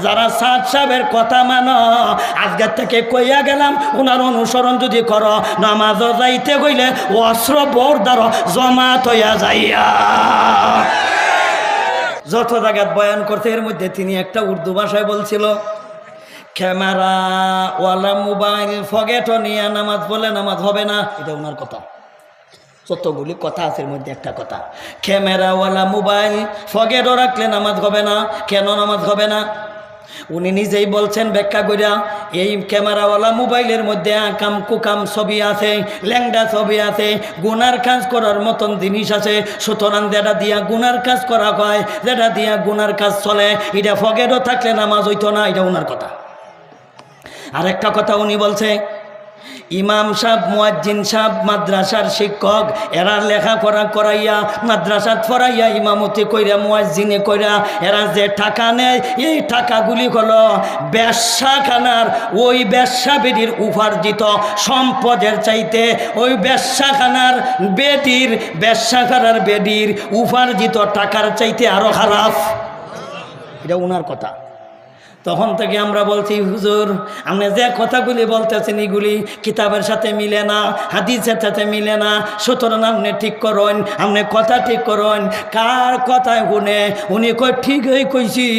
যারা সাদ সাহেবের কথা মানো, আজকের থেকে কইয়া গেলাম ওনার অনুসরণ যদি করো, নামাজও যাইতে গইলে অস্ত্র বোরদার জমাত হইয়া যাইয়া। যত জায়গায় বয়ান করতে, এর মধ্যে তিনি একটা উর্দু ভাষায় বলছিল, ক্যামেরা ওয়ালা মোবাইল ফগেটও নিয়ে নামাজ বলে নামাজ হবে না। এটা ওনার কথা। যতগুলি কথা আছে এর মধ্যে একটা কথা, ক্যামেরাওয়ালা মোবাইল ফগেটও রাখলে নামাজ হবে না। কেন নামাজ হবে না? উনি নিজেই বলছেন ব্যাখ্যা করিয়া, এই ক্যামেরাওয়ালা মোবাইলের মধ্যে আকাম কুকাম ছবি আছে, ল্যাংডা ছবি আছে, গুনার কাজ করার মতন জিনিস আছে। সুতরাং যেটা দিয়া গুনার কাজ করা হয়, যেটা দিয়া গুনার কাজ চলে, এটা ফগেটও থাকলে নামাজ হইতো না। এটা ওনার কথা। আরেকটা কথা উনি বলছে, ইমাম সাহেব, মুয়াজ্জিন সাহেব, মাদ্রাসার শিক্ষক, এরা লেখাপড়া করাইয়া মাদ্রাসাত পড়াইয়া ইমামতি কইরা মুয়াজ্জিনে কইরা এরা যে টাকা নেয়, এই টাকাগুলি হলো ব্যবসাখানার ওই ব্যবসাবিধির উপার্জিত সম্পদের চাইতে ওই ব্যবসাখানার বেডির উপার্জিত টাকার চাইতে আরো খারাপ। এটা ওনার কথা। তখন থেকে আমরা বলছি, হুজুর আপনি যে কথাগুলি বলতেছেন এগুলি কিতাবের সাথে মিলে না, হাদিসের সাথে মিলে না। সুতরাং আপনি ঠিক করুন, আপনি কথা ঠিক করুন। কার কথায় শুনে? উনি কই ঠিকই কইছি।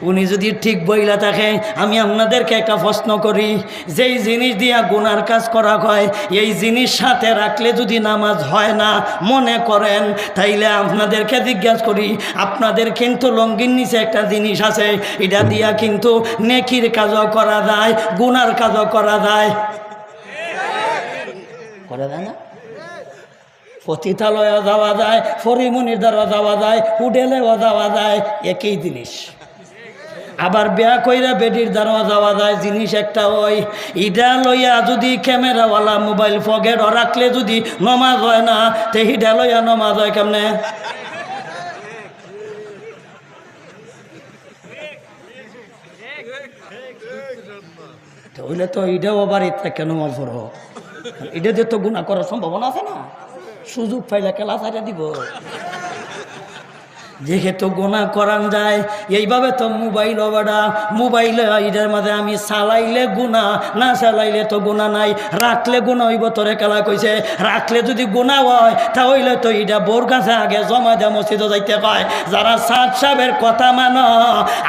উনি যদি ঠিক বইলা থাকে, আমি আপনাদেরকে একটা প্রশ্ন করি, যেই জিনিস দিয়া গুনার কাজ করা হয়, এই জিনিস সাথে রাখলে যদি নামাজ হয় না মনে করেন, তাইলে আপনাদেরকে জিজ্ঞাসা করি, আপনাদের কিন্তু লঙ্গির নিচে একটা জিনিস আছে, এটা দিয়া কিন্তু নেকির কাজও করা যায়, গুনার কাজও করা যায়। করা যায় না? পতিতালয়েও যাওয়া যায়, ফরিমনির দ্বারা যাওয়া যায়, হোটেলেও যাওয়া যায়, একই জিনিস। আবার বিয়া কইরা বেডির দ্বারা যাওয়া যায়, জিনিস একটা। ওই ইডা লইয়া যদি ক্যামেরাওয়ালা মোবাইল ফগেট রাখলে যদি নমাজ হয় না, তে হিডা লইয়া নমাজ হয় কেমনে? হইলে তো ইটাও বাড়িতে থেকে নমাজ পড়ো, এটা দিয়ে তো গুনাহ করার সম্ভাবনা আছে না। সুযোগ পাইলে কেলা ছাড়া দিব। যেহেতু গুনাহ করান যায়, এইভাবে তো মোবাইল বাড়া, মোবাইলে এটার মাঝে আমি চালাইলে গুনাহ, না চালাইলে তো গুনাহ নাই। রাখলে গুনাহ হইব, তোরে কেলা কইছে। রাখলে যদি গুনাহ হয় তাহলে তো এটা বোর কাছে আগে জমা দেওয়া মসজিদে যাইতে কয়। যারা সাদ সাহেবের কথা মানো,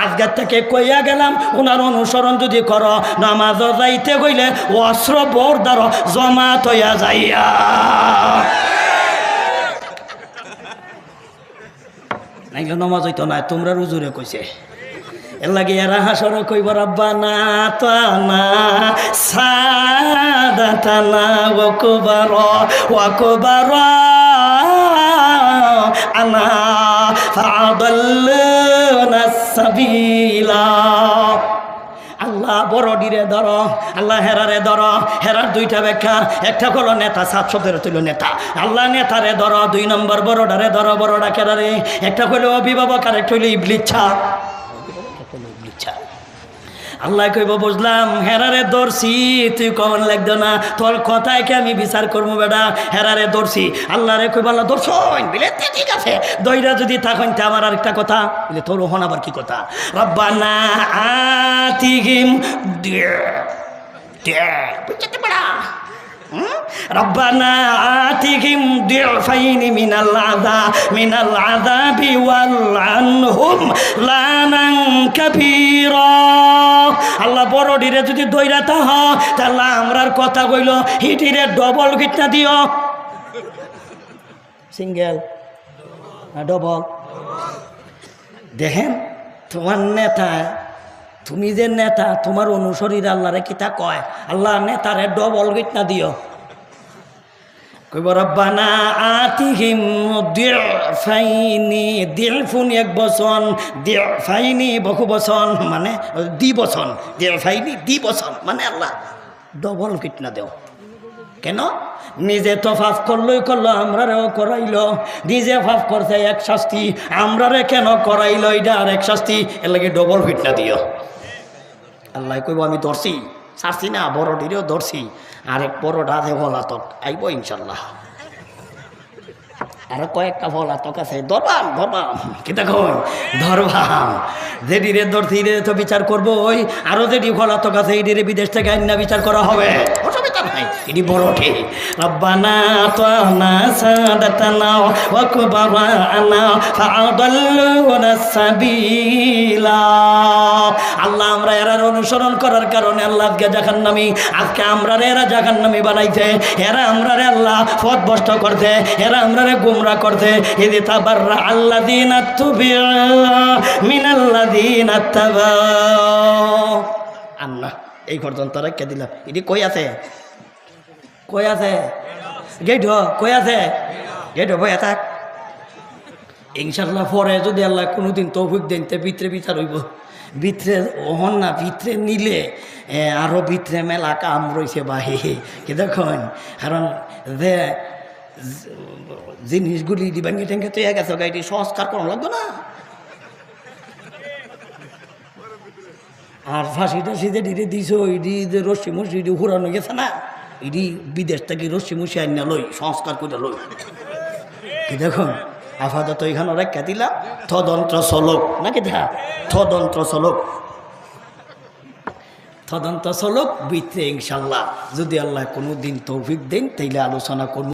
আজকের থেকে কইয়া গেলাম ওনার অনুসরণ যদি করো, নামাজও যাইতে গইলে অস্ত্র বোর দ্বারা জমাত হইয়া যাইয়া। নাইলে নমাজ হইতো না। তোমরা রুজুরে কইছে, এর লাগে এরা হাসর কইব, রব্বানা তানা সাদাতানা ওয়া কুবারা আনা ফাদাল্লানা সাবিলা। আল্লাহ বড়ডিরে ধরো, আল্লাহ হেরারে ধরো। হেরার দুইটা ব্যাখ্যা, একটা হলো নেতা, 7 শব্দের তুলো নেতা। আল্লাহ নেতারে ধরো, 2 নম্বর বড়ডারে ধরো, বড়ডা কেরারে। একটা হলো অভিভাবক, আর একটা হলো ইবলিচ্ছা। আল্লাহ কইব, বুঝলাম হেরারে ধরছি, তুই কমন লাগতো না, তোর কথায় কি আমি বিচার করবো বেটা? হেরারে ধরছি। আল্লাহ রে কইব, আল্লাহ ধরছ বলে ঠিক আছে, দইরা যদি থাকেন তে আমার আরেকটা কথা বলে, তোর হন আবার কি কথা? রব্বানা আতিহিম বুঝতে পারা, রব্বানা আতিহিম দিফাইনি মিনাল আযাবি ওয়ালআনহুম লানান কাবীরা। আল্লাহ বড়ডিরে যদি দইরাতা হ, তাহলে আমরার কথা কইল হিটিরে ডবল কিটনা দিও। সিঙ্গেল না ডবল? দেখেন তোমার নেতা, তুমি যে নেতা, তোমার অনুসরীরা আল্লাহরে কিতা কয়, আল্লাহ নেতারে ডবল কিটনা দিও। কইব রব্বানা আতিহিম দিফাইনি, দিফুন এক বচন, দিফাইনি বহু বচন, মানে দ্বিবচন। দিফাইনি দ্বিবচন মানে আল্লাহ ডবল কিটনা দেও। কেন? নিজে তো ফাফ করলই করলো, আমরারেও করাইল। নিজে ফাফ করছে এক শাস্তি, আমরারে কেন করাইল এটা আর এক শাস্তি, এর লাগে ডবল কিটনা দিও। আল্লাহ কইব, আমি ধরছি, ছাড়ছি না, বড়ডিরেও ধরছি, আরেক বড় ডাধে বলা তো আইব ইনশাল্লাহ। আর কয়েকটা পলাতক আছে, ধরবাম কি দেখো ধরবাম, যেদিরে ধরছি তো বিচার করবো, ওই আরো যেটি পলাতক আছে এটিরে বিদেশ থেকে আইনা বিচার করা হবে, অসুবিধা নাই, এটি বড় ঠিক। রব্বানা আতানা সাদাতানা ওয়া কুবারানা ফাআদাল্লুনা সাবিলা। আল্লাহ আমরা এরা অনুসরণ করার কারণে আল্লাহ আজকে জাহান্নামী, আজকে আমরা এরা জাহান্নামী বানাইছে, এরা আমরা আল্লাহ পথ ভ্রষ্ট করছে, এরা আমরা গুমরা করছে। ইদি তাবাররা আল্লাযীনা তুবিউ মিনাল্লাযীনা তাবাউ। আল্লাহ এই পর্যন্ত রেখে দিলাম। এটি কই আছে গেট কই আছে গেট বইয়া থাক। ইনশাল্লাহ পরে যদি আল্লাহ কোনোদিন তৌফিক দেন তে ভিতরে বিচার হইব, ভিতরে ওহন না, ভিতরে নিলে আরো ভিতরে মেলা কাম রয়েছে বাহি কি দেখুন। কারণ যে জিনিসগুলি ডিবাঙ্গে টেঙ্গে তৈরি গেছে, গাড়িটি সংস্কার করা লাগবে না। আর ফাঁসি টাসি যে ডিরে দিছ ইডি যে রশ্মি মশি ইডি ঘুরানো গেছে না, ইডি বিদেশ থেকে রশ্মি মশি আইনা লই সংস্কার করে লই কি দেখুন। আপাতত এখানে রেখা দিলাম, তদন্ত চলক নাকি দেখা, তদন্ত চলক ভিতরে ইনশাল্লাহ যদি আল্লাহ কোনো দিন তৌফিক দেন তাইলে আলোচনা করব।